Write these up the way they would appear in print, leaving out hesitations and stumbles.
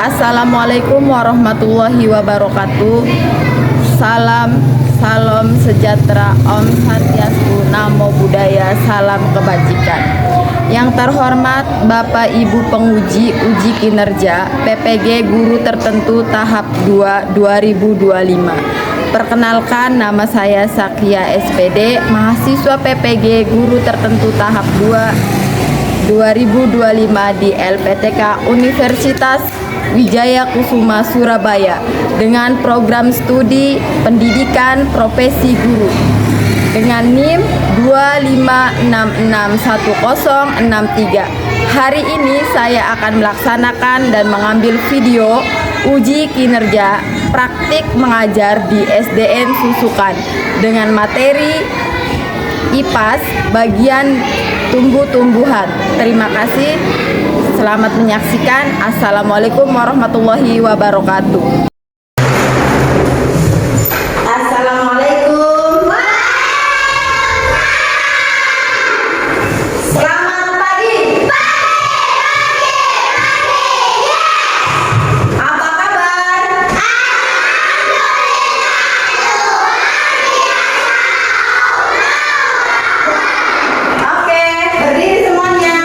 Assalamualaikum warahmatullahi wabarakatuh. Salam sejahtera, Om Swastiastu, Namo Buddhaya, salam kebajikan. Yang terhormat Bapak Ibu penguji uji kinerja PPG Guru Tertentu tahap 2 2025. Perkenalkan, nama saya Sakia SPD, mahasiswa PPG Guru Tertentu tahap 2 2025 di LPTK Universitas Wijaya Kusuma Surabaya dengan program studi pendidikan profesi guru dengan NIM 2566163. Hari ini saya akan melaksanakan dan mengambil video uji kinerja praktik mengajar di SDN Susukan dengan materi IPAS bagian tumbuh-tumbuhan. Terima kasih. Selamat menyaksikan. Assalamualaikum warahmatullahi wabarakatuh. Assalamualaikum. Selamat pagi. Apa kabar? Oke, berdiri semuanya.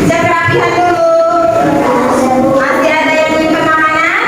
Cek rapihan dulu. Masih ada yang ingin makanan?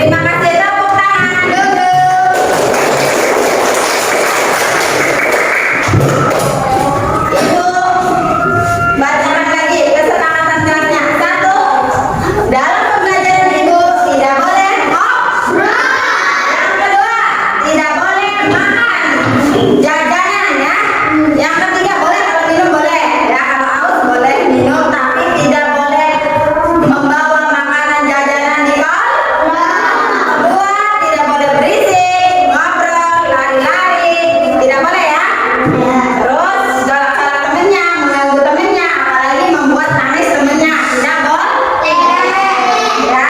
Terima kasih, tepuk tangan dulu. Ibu, bacakan lagi kesepakatan kelasnya. Satu, dalam pembelajaran ibu tidak boleh ngobrol. Yang kedua, tidak boleh makan jajanan ya. Yang ketiga, boleh kalau minum boleh ya, kalau haus boleh minum, tapi tidak boleh membawa makanan jajanan di kelas. Kedua, tidak boleh berisik, ngobrol, lari-lari, tidak boleh ya. Terus galak-galak temennya, mengganggu temennya, apalagi membuat nangis temennya, tidak boleh ya.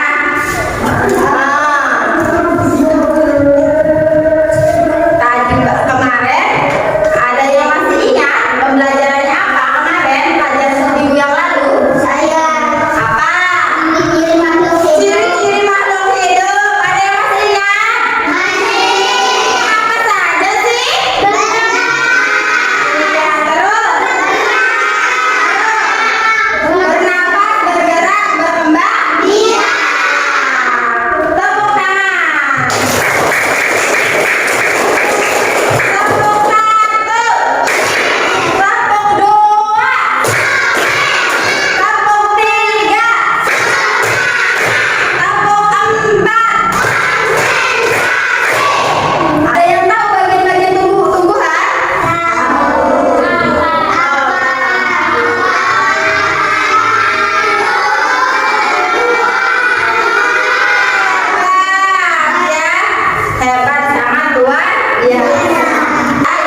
Tadi kemarin ada yang masih ingat pembelajarannya apa kemarin pelajaran minggu yang lalu? Saya apa? Ciri-ciri makhluk hidup. Ada yang masih ingat? Apa saja sih? Ya, terus bernapas, bergerak, berkembang. Iya. Tepuk tangan. Tepuk satu, tepuk dua, tepuk tiga, tepuk empat. Ada yang tahu bagian-bagian tumbuhan? Ya, hebat sangat Tuan. Ya.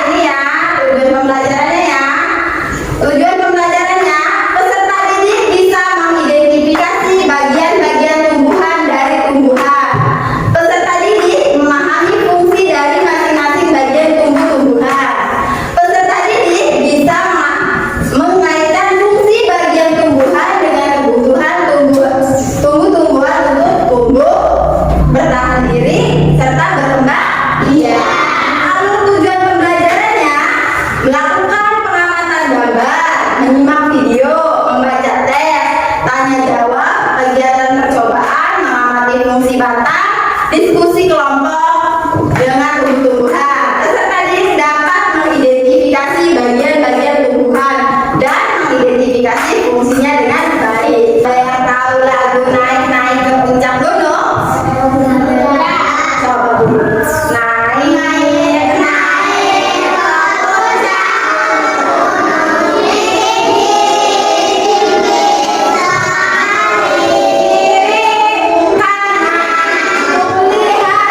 Ini ya tujuan pembelajarannya ya. Tujuan pembelajarannya peserta didik bisa mengidentifikasi bagian-bagian tumbuhan dari tumbuhan. Peserta didik memahami fungsi dari masing-masing bagian tumbuh-tumbuhan. Peserta didik bisa mengaitkan fungsi bagian tumbuhan dengan kebutuhan tumbuh-tumbuhan untuk tumbuh, bertahan diri, serta berkembang. Iya. Alur tujuan pembelajarannya melakukan pengamatan gambar, menyimak video, membaca tes, tanya jawab, kegiatan percobaan, mengamati fungsi batang, diskusi kelompok dengan tumbuh-tumbuhan. Peserta didik dapat mengidentifikasi bagian-bagian tumbuhan dan mengidentifikasi fungsinya dengan baik. Saya yang tahu lagu naik-naik ke puncak gunung? Coba Bu. Naik, naik, naik ke puncak. Diri bukan aku lihat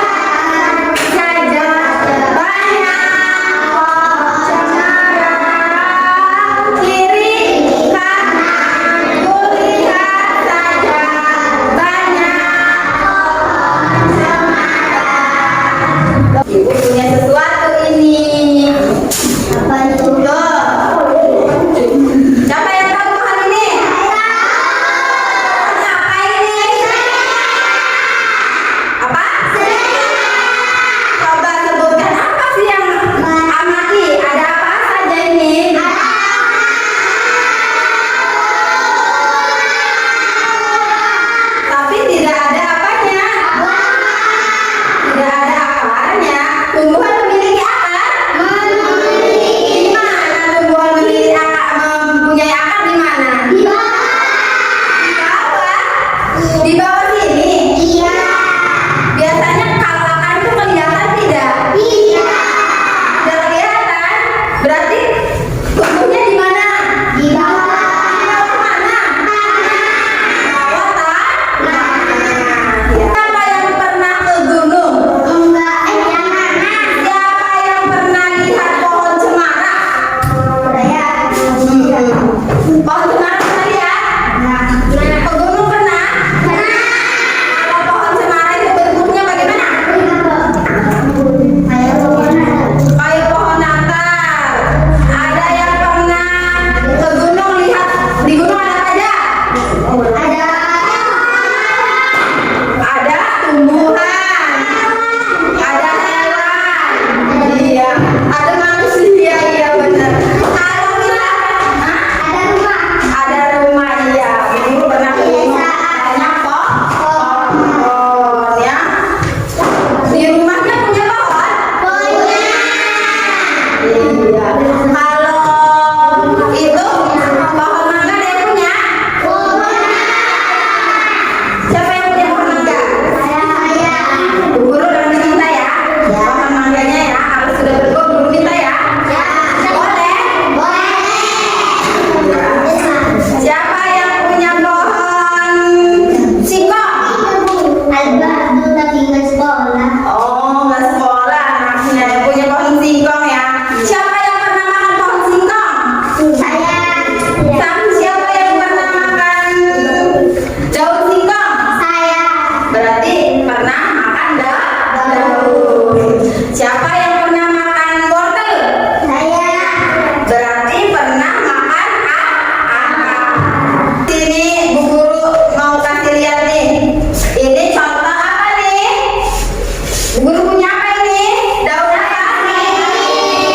Guru punya apa ini? Daun apa?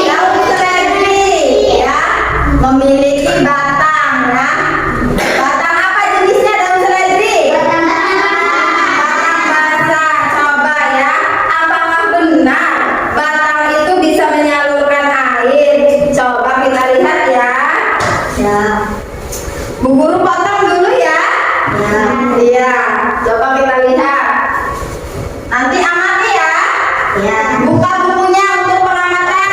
Daun seledri, ya. Memiliki batang, ya. Batang apa jenisnya daun seledri? Batang basah. Coba ya, apakah benar batang itu bisa menyalurkan air? Coba kita lihat ya. Ya. Bu guru potong dulu ya. Ya. Iya. Coba kita lihat. Nanti amati ya. Ya. Buka bukunya untuk pengamatan.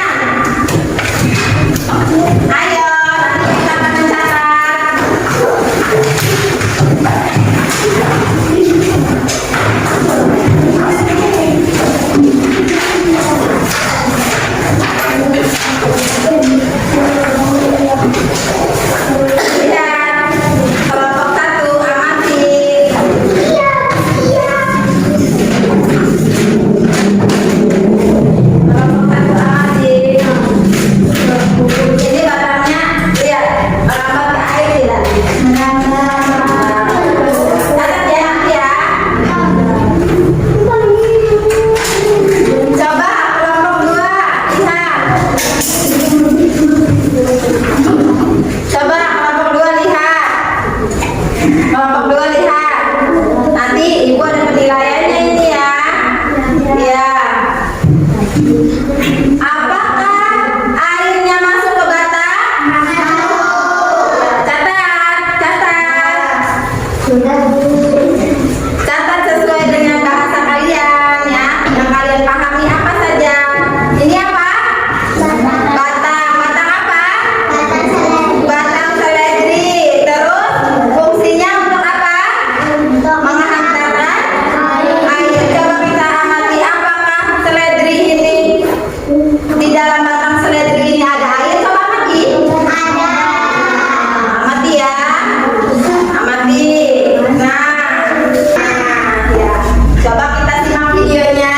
Ayo, nanti kita akan mencatat. Lihat, kelompok 1 amati. Kelompok 1 amati. Ini batangnya, lihat, merambat ke air tidak? Catat ya nanti ya. Coba kelompok 2 lihat. Coba kelompok 2 lihat. Kelompok 2 lihat. Nanti ibu ada penilaiannya ini ya. Ya. Apakah airnya masuk ke batang? Catat. Catat sesuai dengan bahasa kalian ya. Yang kalian pahami apa saja. Ini apa? Batang. Batang apa? Batang seledri. Terus fungsinya untuk apa? Menghantarkan air. Coba kita amati apakah seledri ini di dalam batang seledri ini ada air. Coba amati. Amati ya. Amati. Nah, ya. Coba kita simak videonya.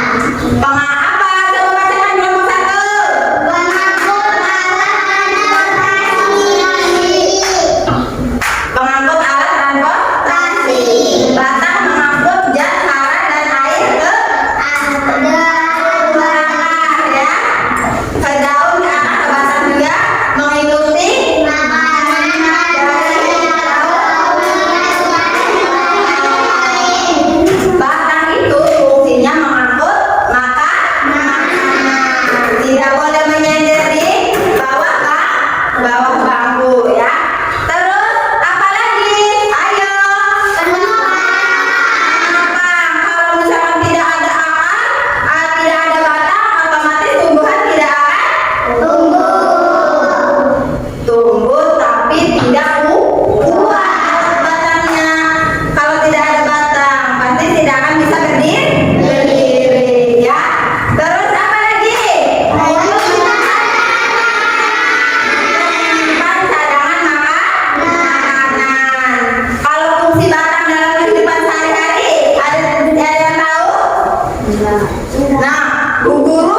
Apa? Coba bacakan kelompok satu. Pengangkut alat transportasi. Batang mengangkut jas, hara, dan air ke belakang ya. Ke daun, ke atas, ke batang juga mengikuti batang itu fungsinya mengangkut makanan. Tidak boleh menyender di bawah bangku ya. Terus apa lagi? Ayo. Kenapa? Kalau misalkan tidak ada akar, tidak ada batang, otomatis tumbuhan tidak akan tumbuh tapi tidak kuat batangnya. Kalau tidak ada batang, pasti tidak akan bisa berdiri ya. Terus apa lagi? Menyimpan cadangan makanan. Kalau fungsi batang dalam kehidupan sehari-hari, ada yang tahu? Nah, Bu Guru